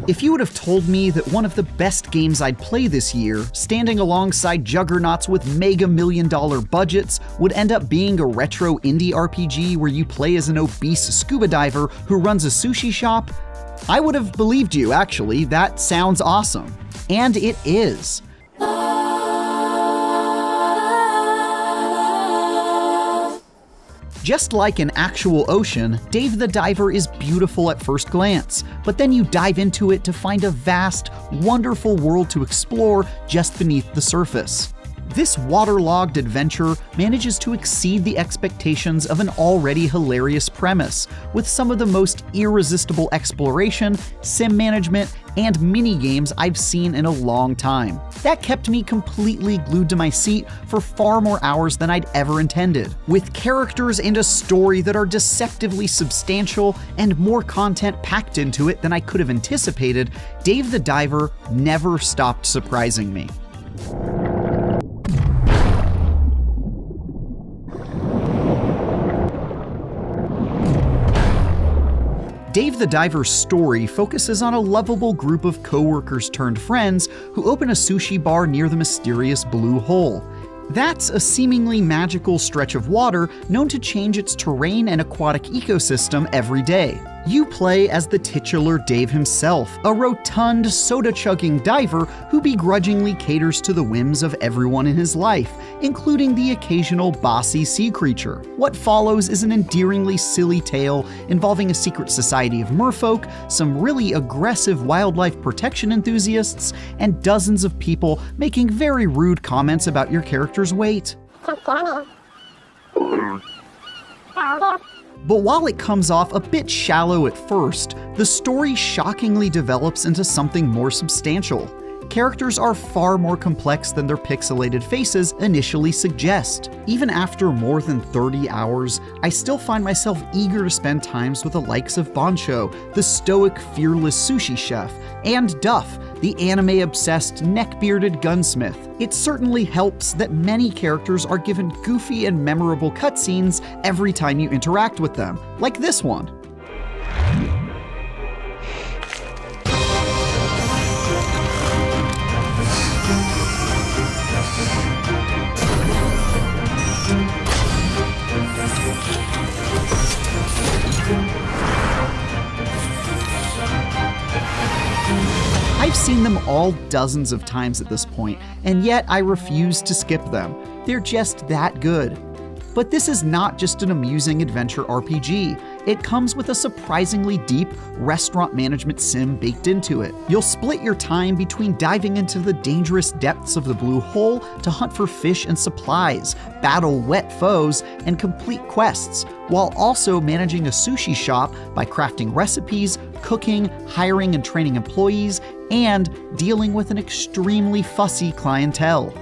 If you would have told me that one of the best games I'd play this year, standing alongside juggernauts with mega million-dollar budgets, would end up being a retro indie RPG where you play as an obese scuba diver who runs a sushi shop, I would have believed you, actually. That sounds awesome. And it is. Just like an actual ocean, Dave the Diver is beautiful at first glance, but then you dive into it to find a vast, wonderful world to explore just beneath the surface. This waterlogged adventure manages to exceed the expectations of an already hilarious premise, with some of the most irresistible exploration, sim management, and mini-games I've seen in a long time. That kept me completely glued to my seat for far more hours than I'd ever intended. With characters and a story that are deceptively substantial and more content packed into it than I could have anticipated, Dave the Diver never stopped surprising me. Dave the Diver's story focuses on a lovable group of co-workers turned friends who open a sushi bar near the mysterious Blue Hole. That's a seemingly magical stretch of water known to change its terrain and aquatic ecosystem every day. You play as the titular Dave himself, a rotund, soda-chugging diver who begrudgingly caters to the whims of everyone in his life, including the occasional bossy sea creature. What follows is an endearingly silly tale involving a secret society of merfolk, some really aggressive wildlife protection enthusiasts, and dozens of people making very rude comments about your character's weight. But while it comes off a bit shallow at first, the story shockingly develops into something more substantial. Characters are far more complex than their pixelated faces initially suggest. Even after more than 30 hours, I still find myself eager to spend times with the likes of Bancho, the stoic, fearless sushi chef, and Duff, the anime-obsessed, neck-bearded gunsmith. It certainly helps that many characters are given goofy and memorable cutscenes every time you interact with them, like this one. I've seen them all dozens of times at this point, and yet I refuse to skip them. They're just that good. But this is not just an amusing adventure RPG. It comes with a surprisingly deep restaurant management sim baked into it. You'll split your time between diving into the dangerous depths of the Blue Hole to hunt for fish and supplies, battle wet foes, and complete quests, while also managing a sushi shop by crafting recipes, cooking, hiring and training employees, and dealing with an extremely fussy clientele.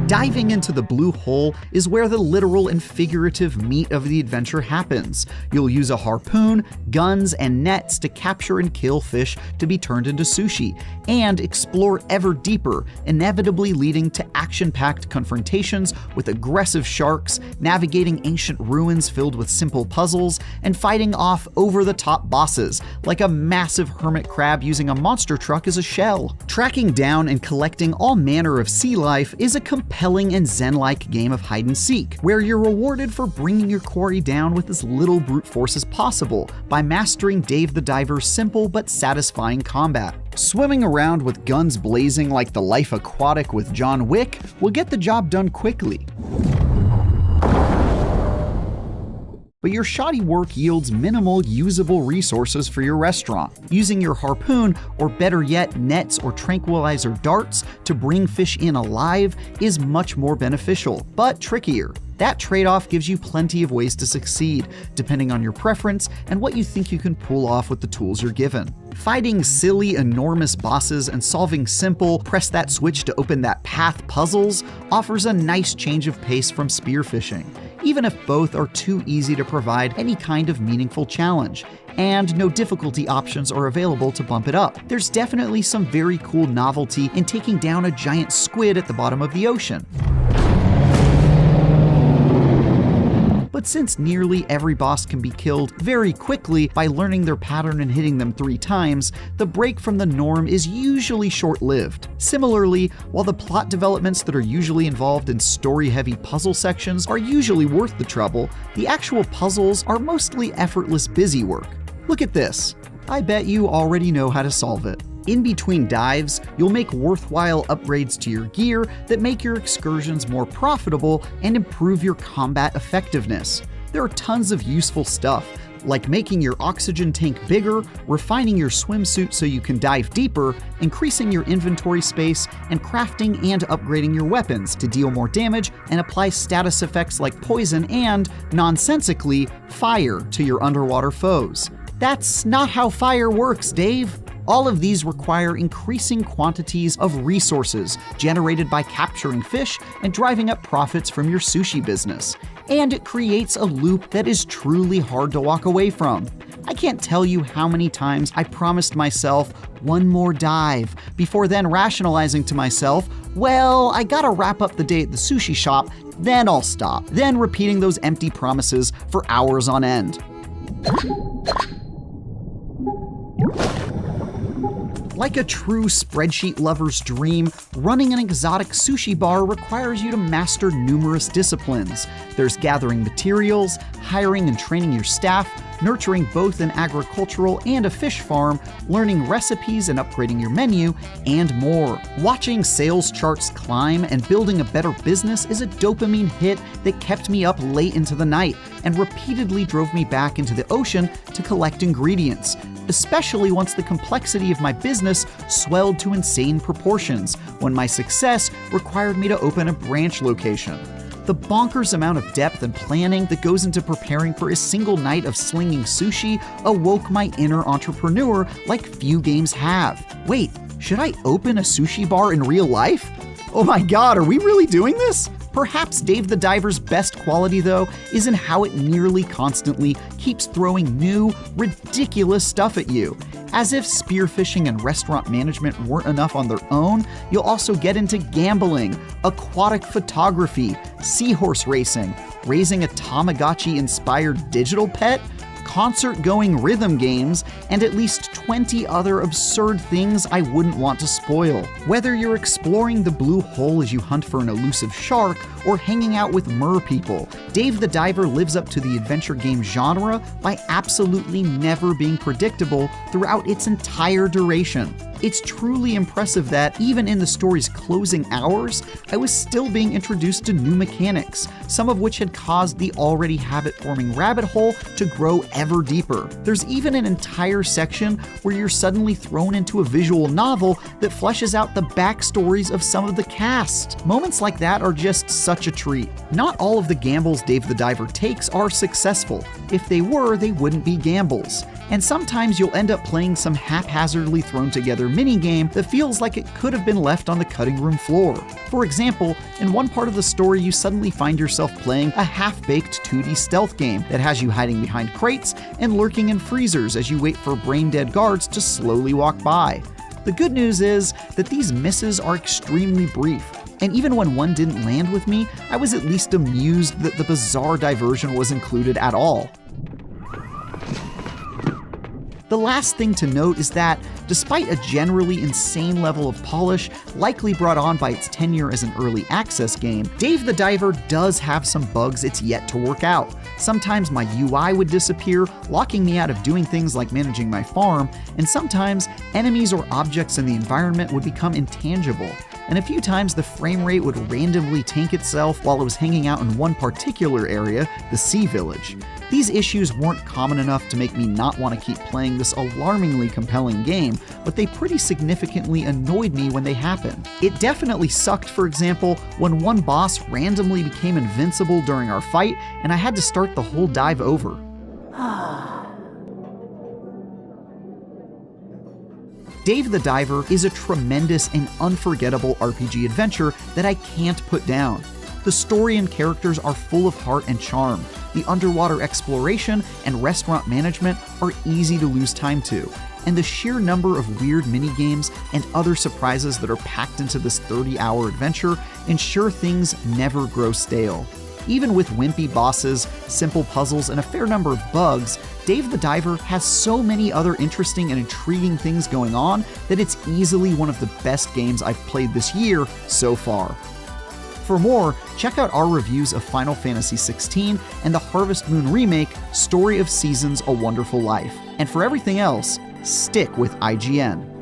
Diving into the Blue Hole is where the literal and figurative meat of the adventure happens. You'll use a harpoon, guns, and nets to capture and kill fish to be turned into sushi, and explore ever deeper, inevitably leading to action-packed confrontations with aggressive sharks, navigating ancient ruins filled with simple puzzles, and fighting off over-the-top bosses, like a massive hermit crab using a monster truck as a shell. Tracking down and collecting all manner of sea life is a compelling and zen-like game of hide-and-seek, where you're rewarded for bringing your quarry down with as little brute force as possible by mastering Dave the Diver's simple but satisfying combat. Swimming around with guns blazing like the Life Aquatic with John Wick will get the job done quickly. But your shoddy work yields minimal usable resources for your restaurant. Using your harpoon, or better yet, nets or tranquilizer darts to bring fish in alive is much more beneficial, but trickier. That trade-off gives you plenty of ways to succeed, depending on your preference and what you think you can pull off with the tools you're given. Fighting silly, enormous bosses and solving simple, press that switch to open that path puzzles offers a nice change of pace from spearfishing, even if both are too easy to provide any kind of meaningful challenge, and no difficulty options are available to bump it up. There's definitely some very cool novelty in taking down a giant squid at the bottom of the ocean. But but since nearly every boss can be killed very quickly by learning their pattern and hitting them 3 times, the break from the norm is usually short-lived. Similarly, while the plot developments that are usually involved in story-heavy puzzle sections are usually worth the trouble, the actual puzzles are mostly effortless busy work. Look at this. I bet you already know how to solve it. In between dives, you'll make worthwhile upgrades to your gear that make your excursions more profitable and improve your combat effectiveness. There are tons of useful stuff, like making your oxygen tank bigger, refining your swimsuit so you can dive deeper, increasing your inventory space, and crafting and upgrading your weapons to deal more damage and apply status effects like poison and, nonsensically, fire to your underwater foes. That's not how fire works, Dave. All of these require increasing quantities of resources generated by capturing fish and driving up profits from your sushi business. And it creates a loop that is truly hard to walk away from. I can't tell you how many times I promised myself one more dive before then rationalizing to myself, well, I gotta wrap up the day at the sushi shop, then I'll stop, then repeating those empty promises for hours on end. Like a true spreadsheet lover's dream, running an exotic sushi bar requires you to master numerous disciplines. There's gathering materials, hiring and training your staff, nurturing both an agricultural and a fish farm, learning recipes and upgrading your menu, and more. Watching sales charts climb and building a better business is a dopamine hit that kept me up late into the night and repeatedly drove me back into the ocean to collect ingredients, especially once the complexity of my business swelled to insane proportions when my success required me to open a branch location. The bonkers amount of depth and planning that goes into preparing for a single night of slinging sushi awoke my inner entrepreneur like few games have. Wait, should I open a sushi bar in real life? Oh my god, are we really doing this? Perhaps Dave the Diver's best quality, though, is in how it nearly constantly keeps throwing new, ridiculous stuff at you. As if spearfishing and restaurant management weren't enough on their own, you'll also get into gambling, aquatic photography, seahorse racing, raising a Tamagotchi-inspired digital pet, concert-going rhythm games, and at least 20 other absurd things I wouldn't want to spoil. Whether you're exploring the blue hole as you hunt for an elusive shark or hanging out with merpeople, Dave the Diver lives up to the adventure game genre by absolutely never being predictable throughout its entire duration. It's truly impressive that, even in the story's closing hours, I was still being introduced to new mechanics, some of which had caused the already habit-forming rabbit hole to grow ever deeper. There's even an entire section where you're suddenly thrown into a visual novel that fleshes out the backstories of some of the cast. Moments like that are just such a treat. Not all of the gambles Dave the Diver takes are successful. If they were, they wouldn't be gambles. And sometimes you'll end up playing some haphazardly thrown together minigame that feels like it could have been left on the cutting room floor. For example, in one part of the story you suddenly find yourself playing a half-baked 2D stealth game that has you hiding behind crates and lurking in freezers as you wait for brain-dead guards to slowly walk by. The good news is that these misses are extremely brief, and even when one didn't land with me, I was at least amused that the bizarre diversion was included at all. The last thing to note is that, despite a generally insane level of polish, likely brought on by its tenure as an early access game, Dave the Diver does have some bugs it's yet to work out. Sometimes my UI would disappear, locking me out of doing things like managing my farm, and sometimes enemies or objects in the environment would become intangible. And a few times the frame rate would randomly tank itself while it was hanging out in one particular area, the Sea Village. These issues weren't common enough to make me not want to keep playing this alarmingly compelling game, but they pretty significantly annoyed me when they happened. It definitely sucked, for example, when one boss randomly became invincible during our fight and I had to start the whole dive over. Dave the Diver is a tremendous and unforgettable RPG adventure that I can't put down. The story and characters are full of heart and charm. The underwater exploration and restaurant management are easy to lose time to, and the sheer number of weird minigames and other surprises that are packed into this 30-hour adventure ensure things never grow stale. Even with wimpy bosses, simple puzzles, and a fair number of bugs, Dave the Diver has so many other interesting and intriguing things going on that it's easily one of the best games I've played this year so far. For more, check out our reviews of Final Fantasy XVI and the Harvest Moon remake, Story of Seasons: A Wonderful Life. And for everything else, stick with IGN.